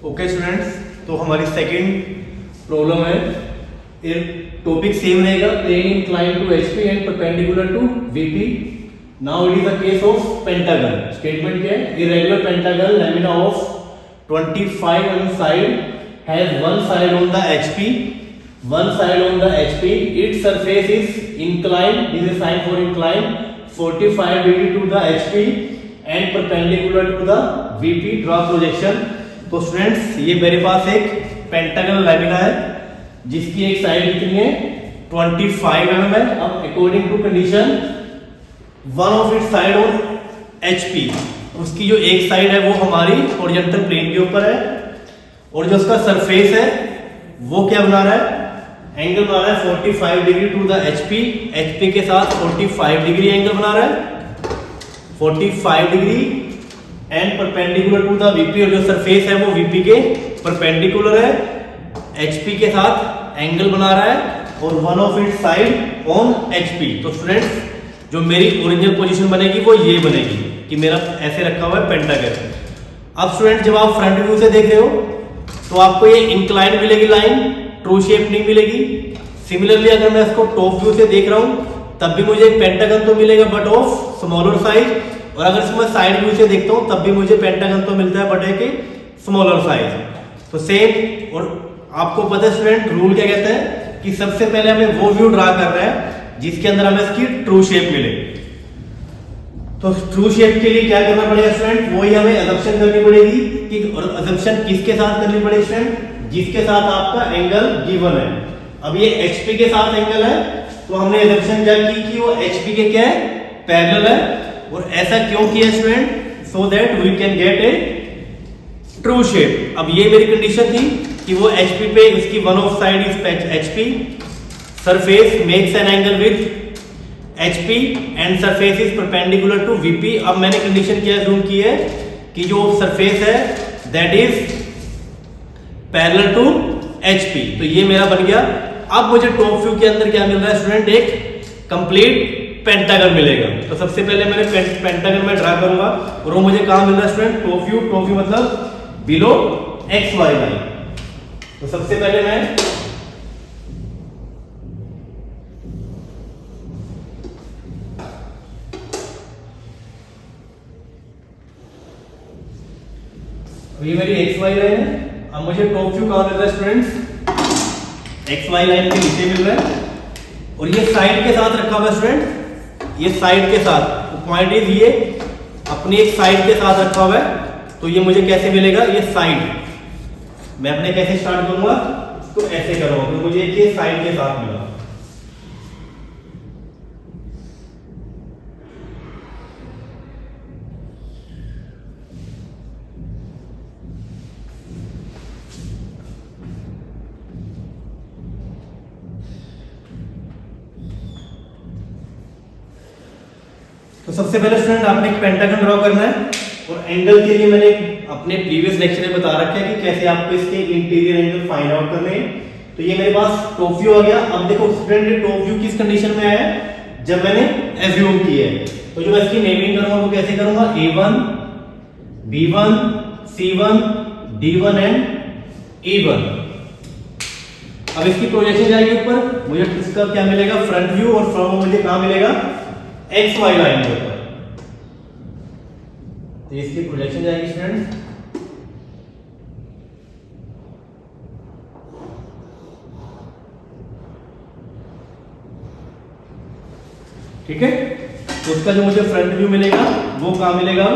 Okay students, तो हमारी second problem है। टॉपिक सेम रहेगा, plane incline to HP and perpendicular to VP. Now it is the case of pentagon. Statement क्या है? Irregular pentagon lamina of 25 mm side has one side on the HP, one side on the HP, its surface is inclined, this is sign for inclined 45 degree to the HP and perpendicular to the VP. Draw projection। तो students ये मेरे पास एक pentagon lamina है जिसकी एक side कितनी है 25 mm है। अब according to condition one of its side on HP, उसकी जो एक साइड है वो हमारी हॉरिजॉन्टल प्लेन के ऊपर है और जो उसका सरफेस है वो क्या बना रहा है? एंगल बना रहा है 45 degree to the HP. HP के साथ 45 डिग्री एंगल बना रहा है 45 degree and perpendicular to the VP, और जो सरफेस है वो वीपी के परपेंडिकुलर है, एचपी के साथ एंगल बना रहा है और one of its side on HP. तो स्टूडेंट्स जो मेरी ओरिजिनल पोजीशन बनेगी वो ये बनेगी कि मेरा ऐसे रखा हुआ है पेंटागन। अब स्टूडेंट जब आप फ्रंट व्यू से देख रहे हो तो आपको ये इंक्लाइन मिलेगी लाइन, ट्रू शेप नहीं मिलेगी। सिमिलरली अगर मैं इसको टॉप व्यू से देख रहा हूं तब भी मुझे एक पेंटागन तो मिलेगा बट ऑफ स्मॉलर साइज, और अगर इसको मैं साइड व्यू से देखता हूं तब भी मुझे पेंटागन तो मिलता है बट एक स्मॉलर साइज। तो सेम, और आपको पता है स्टूडेंट रूल क्या कहता है कि सबसे पहले हमें वो व्यू ड्रा कर रहा है जिसके अंदर हमें इसकी ट्रू शेप मिले। तो ट्रू शेप के लिए क्या करना पड़ेगा स्टूडेंट? वही हमें अजम्पशन करनी पड़ेगी कि, और अजम्पशन किसके साथ करनी पड़ेगी स्टूडेंट? जिसके साथ आपका एंगल गिवन है। अब ये HP के साथ एंगल है तो हमने अजम्पशन क्या की कि वो HP के क्या है? पैरेलल है। और ऐसा क्यों किया student? So that we can get a true shape. अब ये मेरी कंडीशन थी कि वो HP पे उसकी one of side is HP, surface makes an angle with HP and surface is perpendicular to VP। अब मैंने कंडीशन क्या अज्यूम की है कि जो सरफेस है that is parallel to HP। तो ये मेरा बन गया। अब मुझे टॉप व्यू के अंदर क्या मिल रहा है स्टूडेंट? एक कंप्लीट पेंटागन मिलेगा। तो सबसे पहले मैंने पेंटागन में ड्रा करूंगा और वो मुझे कहां मिल रहा है student? Top view. Top view मतलब बिलो XY लाइन। तो सबसे पहले मैं ये मेरी XY लाइन है। अब मुझे टॉप व्यू कहां मिल रहा है स्टूडेंट्स? XY लाइन के नीचे मिल रहा है और ये साइड के साथ रखा हुआ है स्टूडेंट, ये साइड के साथ। तो पॉइंट इज ये अपनी एक साइड के साथ रखा हुआ है। तो ये मुझे कैसे मिलेगा? ये साइड मैं अपने कैसे स्टार्ट करूंगा? तो ऐसे करूंगा तो मुझे ये साइड के साथ मिला। तो सबसे पहले स्टूडेंट आपने एक पेंटागन ड्रॉ करना है और एंगल के लिए मैंने अपने प्रीवियस लेक्चर में बता रखा है कि कैसे आपको इसके इंटीरियर एंगल फाइंड आउट करने हैं। तो ये मेरे पास टॉप व्यू आ गया। अब देखो स्टूडेंट ये टॉप व्यू किस कंडीशन में आया है? जब मैंने एज्यूम किया है। तो जो मैं इसकी नेमिंग करूंगा वो कैसे करूंगा? A1, B1, C1, D1 and E1। अब इसकी प्रोजेक्शन जाएगी ऊपर, मुझे इसका क्या मिलेगा? Front view. और फ्रंट मुझे कहां मिलेगा? XY लाइन के ऊपर। तो इसकी प्रोजेक्शन जाएगी स्टूडेंट, ठीक है। तो उसका जो मुझे फ्रंट व्यू मिलेगा वो कहां मिलेगा?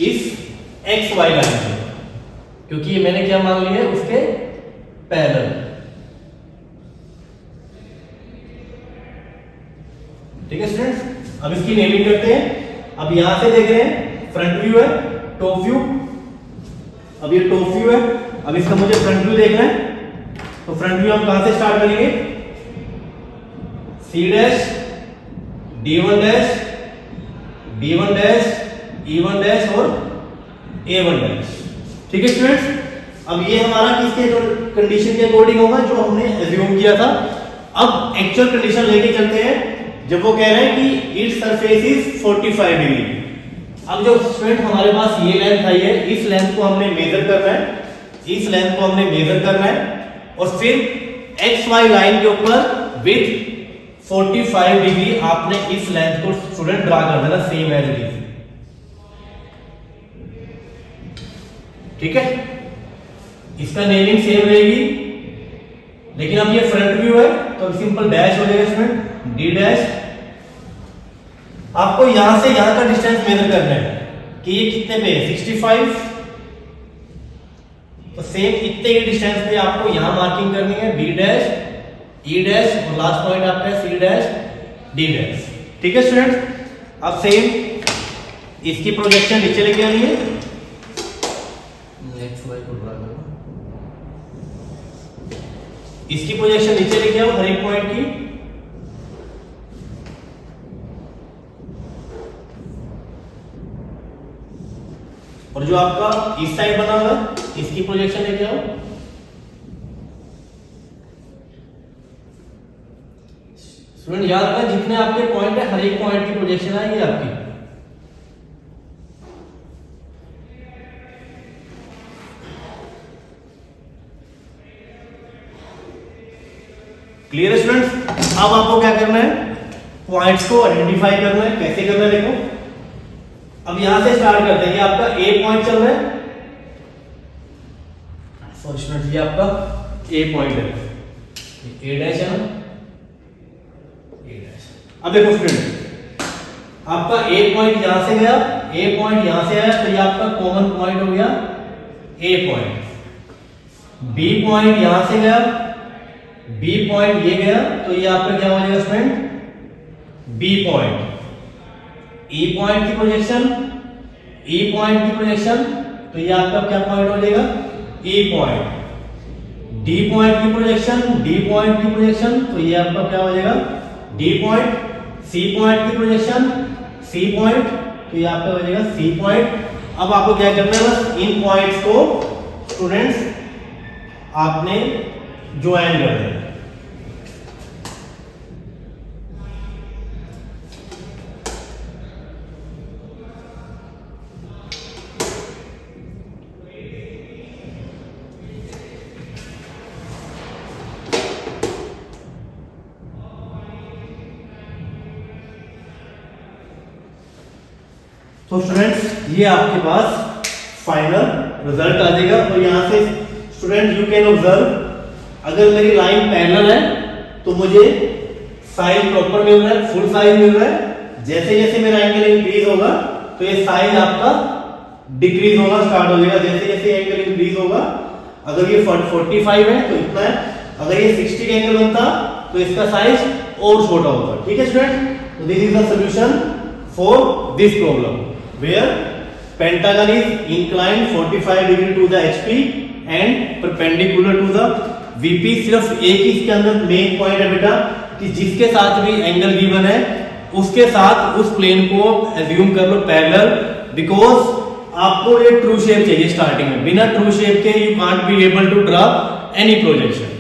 इस XY लाइन पे, क्योंकि ये मैंने क्या मान लिया है? उसके पैरेलल। ठीक है स्टूडेंट्स। अब इसकी नेमिंग करते हैं। अब यहां से देख रहे हैं फ्रंट व्यू है, टॉप व्यू। अब ये टॉप व्यू है, अब इसका मुझे फ्रंट व्यू देखना है। तो फ्रंट व्यू हम कहां से स्टार्ट करेंगे? C dash, D1 dash, B1 dash, E1 dash और A1 डैश। ठीक है स्टूडेंट्स। अब ये हमारा किसके कंडीशन के अकॉर्डिंग होगा? जो हमने एज्यूम किया था। अब एक्चुअल कंडीशन लेके चलते हैं जब वो कह रहे हैं कि इट्स सरफेस इज 45 डिग्री। अब जो स्टूडेंट हमारे पास ये लेंथ आई है, इस लेंथ को हमने मेजर करना है इस लेंथ को हमने मेजर करना है और फिर एक्स वाई लाइन के ऊपर विथ 45 डिग्री आपने इस लेंथ को स्टूडेंट ड्रा कर देना सेम एज इट इज। ठीक है, इसका नेमिंग सेम रहेगी, लेकिन अब ये फ्रंट व्यू है तो सिंपल डैश हो जाएगा स्टूडेंट, डी डैश। आपको यहां से यहां का डिस्टेंस मेजर करना है कि ये कितने पे है, 65। तो सेम इतने के डिस्टेंस पे आपको यहां मार्किंग करनी है, बी डैश, ई डैश और लास्ट पॉइंट आपका है सी डैश, डी डैश। ठीक है स्टूडेंट, अब सेम इसकी प्रोजेक्शन नीचे लेके आनी है, नेक्स्ट वाई को ड्रा करो, इसकी प्रोजेक्शन नीचे लेके आओ हर एक पॉइंट की। और जो आपका इस साइड बना हुआ है इसकी प्रोजेक्शन लेके आओ। स्टूडेंट याद रखना जितने आपके पॉइंट है हर एक पॉइंट की प्रोजेक्शन आएगी आपकी। क्लियर स्टूडेंट्स, अब आपको क्या करना है, पॉइंट्स को आइडेंटिफाई करना है। कैसे करना है देखो, अब यहां से स्टार्ट करते हैं। ये आपका ए पॉइंट चल रहा है, सॉरी स्टूडेंट ये आपका ए पॉइंट है, ए डैश है ना, ए डैश। अब देखो स्टूडेंट आपका ए पॉइंट यहां से गया, ए पॉइंट यहां से आया, तो ये आपका कॉमन पॉइंट हो गया ए पॉइंट। बी पॉइंट यहां से गया, बी पॉइंट ये गया, तो ये आपका क्या हो जाएगा student, B point. E point की प्रोजेक्शन, ई पॉइंट की प्रोजेक्शन, तो ये आपका क्या पॉइंट हो जाएगा, ई पॉइंट। डी पॉइंट की प्रोजेक्शन, डी पॉइंट की प्रोजेक्शन, तो ये आपका क्या हो जाएगा, डी पॉइंट। सी पॉइंट की प्रोजेक्शन, सी पॉइंट, तो ये आपका हो जाएगा सी पॉइंट। अब आपको क्या करना है, बस इन पॉइंट्स को स्टूडेंट्स आपने ज्वाइन कर देना। तो स्टूडेंट्स ये आपके पास फाइनल रिजल्ट आ जाएगा। तो यहां से स्टूडेंट यू कैन ऑब्जर्व, अगर मेरी लाइन पैरेलल है तो मुझे साइज प्रॉपर मिल रहा है, फुल साइज मिल रहा है। जैसे जैसे मेरा एंगल इंक्रीज होगा तो ये साइज आपका डिक्रीज होना स्टार्ट हो जाएगा। जैसे जैसे एंगल इंक्रीज होगा, अगर ये 45 है तो इतना है, अगर ये 60 का एंगल बनता तो इसका साइज और छोटा होता। ठीक है स्टूडेंट, तो this is the solution for this problem where pentagon is inclined 45 degree to the HP and perpendicular to the VP। सिर्फ एक ही इसके अंदर मेन पॉइंट है बेटा कि जिसके साथ भी एंगल गिवन है उसके साथ उस प्लेन को एज्यूम कर लो पैरेलल, बिकॉज आपको ये ट्रू शेप चाहिए स्टार्टिंग में। बिना ट्रू शेप के you can't be able to draw any projection.